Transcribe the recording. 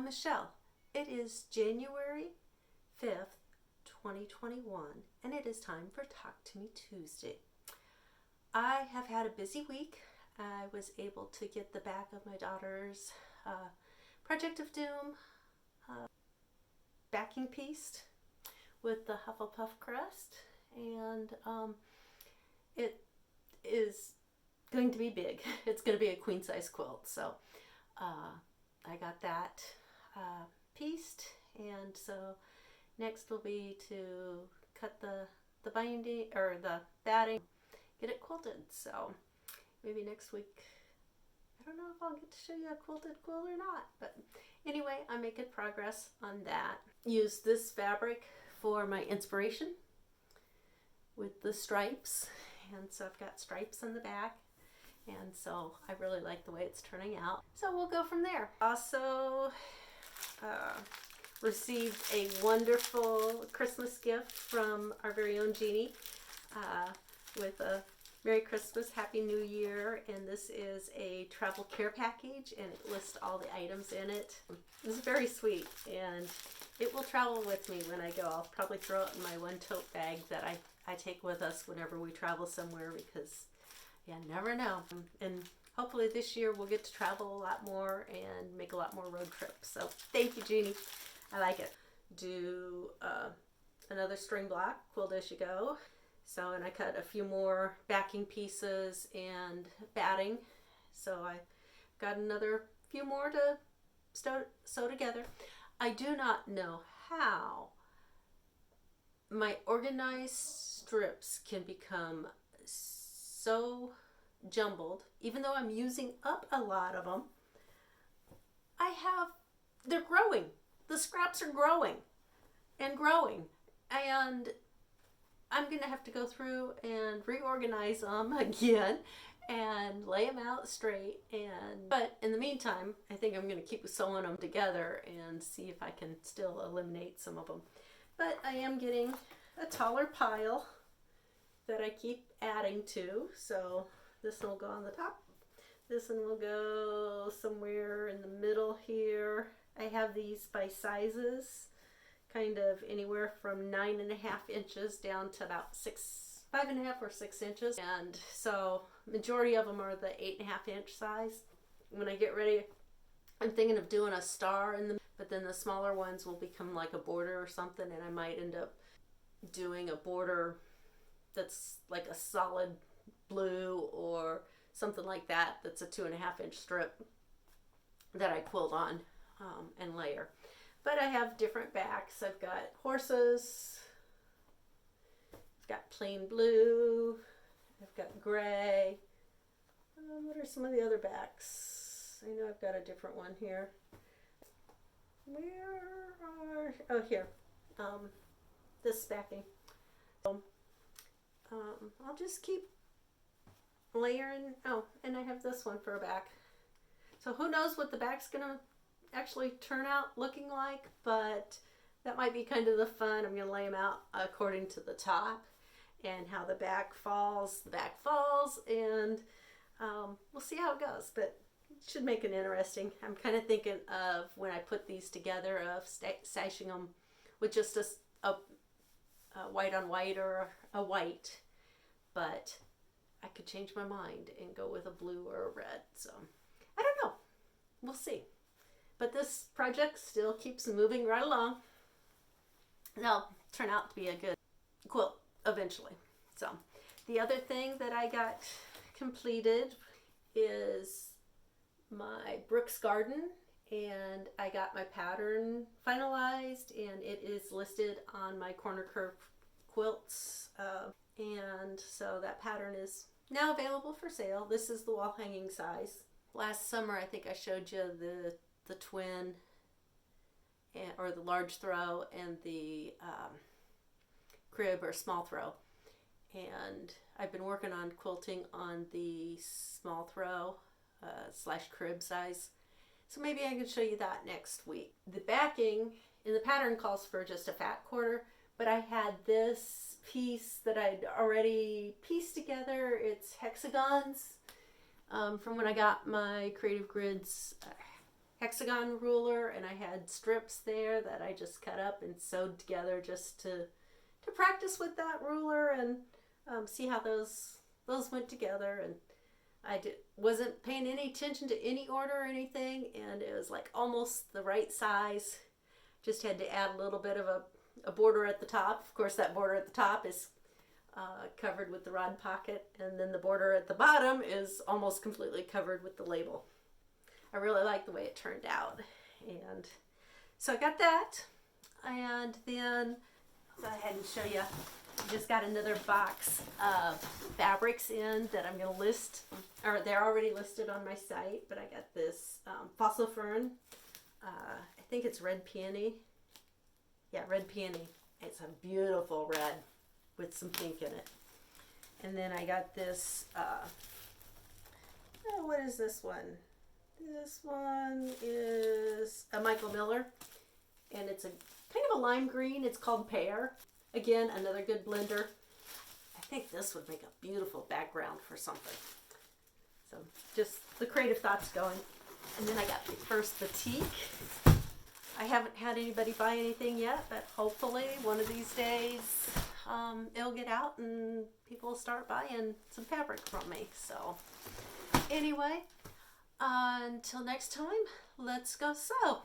Michelle. It is January 5th, 2021, and it is time for Talk to Me Tuesday. I have had a busy week. I was able to get the back of my daughter's Project of Doom backing pieced with the Hufflepuff crest, and it is going to be big. It's going to be a queen size quilt, so I got that pieced, and so next will be to cut the binding or the batting, get it quilted. So maybe next week, I don't know if I'll get to show you a quilted quilt or not, but anyway, I'm making progress on that. Use this fabric for my inspiration with the stripes, and so I've got stripes on the back, and so I really like the way it's turning out. So we'll go from there. Also received a wonderful Christmas gift from our very own Jeannie with a Merry Christmas, Happy New Year, and this is a travel care package, and it lists all the items in it. It's very sweet, and it will travel with me when I go. I'll probably throw it in my one tote bag that I take with us whenever we travel somewhere, because you never know. And hopefully this year we'll get to travel a lot more and make a lot more road trips. So thank you, Jeannie. I like it. Do another string block, quilt as you go. So, and I cut a few more backing pieces and batting. So I got another few more to sew together. I do not know how my organized strips can become so jumbled, even though I'm using up a lot of them. They're growing. The scraps are growing and growing, and I'm going to have to go through and reorganize them again and lay them out straight. But in the meantime, I think I'm going to keep sewing them together and see if I can still eliminate some of them. But I am getting a taller pile that I keep adding to. So this one will go on the top. This one will go somewhere in the middle here. I have these by sizes, kind of anywhere from 9.5 inches down to about 5.5 or 6 inches. And so majority of them are the 8.5 inch size. When I get ready, I'm thinking of doing a star in them, but then the smaller ones will become like a border or something, and I might end up doing a border that's like a solid blue or something like that, that's a 2.5 inch strip that I quilt on and layer. But I have different backs. I've got horses, I've got plain blue, I've got gray. What are some of the other backs? I know I've got a different one here. Here. This backing. So, I'll just keep layering. Oh, and I have this one for a back. So who knows what the back's gonna actually turn out looking like, but that might be kind of the fun. I'm going to lay them out according to the top, and how the back falls, and we'll see how it goes, but it should make it interesting. I'm kind of thinking of, when I put these together, of stashing them with just a white on white or a white, but I could change my mind and go with a blue or a red, so I don't know. We'll see. But this project still keeps moving right along. They'll turn out to be a good quilt eventually. So the other thing that I got completed is my Brooks Garden, and I got my pattern finalized, and it is listed on my Corner Curve Quilts, and so that pattern is now available for sale. This is the wall hanging size. Last summer I think I showed you the twin, or the large throw, and the crib or small throw, and I've been working on quilting on the small throw / crib size, so maybe I can show you that next week. The backing in the pattern calls for just a fat quarter, but I had this piece that I'd already pieced together. It's hexagons from when I got my Creative Grids hexagon ruler, and I had strips there that I just cut up and sewed together just to practice with that ruler and see how those went together. And wasn't paying any attention to any order or anything, and it was like almost the right size. Just had to add a little bit of a border at the top. Of course, that border at the top is covered with the rod pocket, and then the border at the bottom is almost completely covered with the label. I really like the way it turned out. And so I got that, and then I'll go ahead and show you. I just got another box of fabrics in that I'm going to list, or they're already listed on my site, but I got this fossil fern. I think it's red peony. Yeah, red peony. It's a beautiful red with some pink in it. And then I got this, what is this one? This one is a Michael Miller, and it's a kind of a lime green. It's called Pear. Again, another good blender. I think this would make a beautiful background for something. So just the creative thoughts going. And then I got the first batik. I haven't had anybody buy anything yet, but hopefully one of these days it'll get out and people will start buying some fabric from me. So anyway, until next time, let's go sew.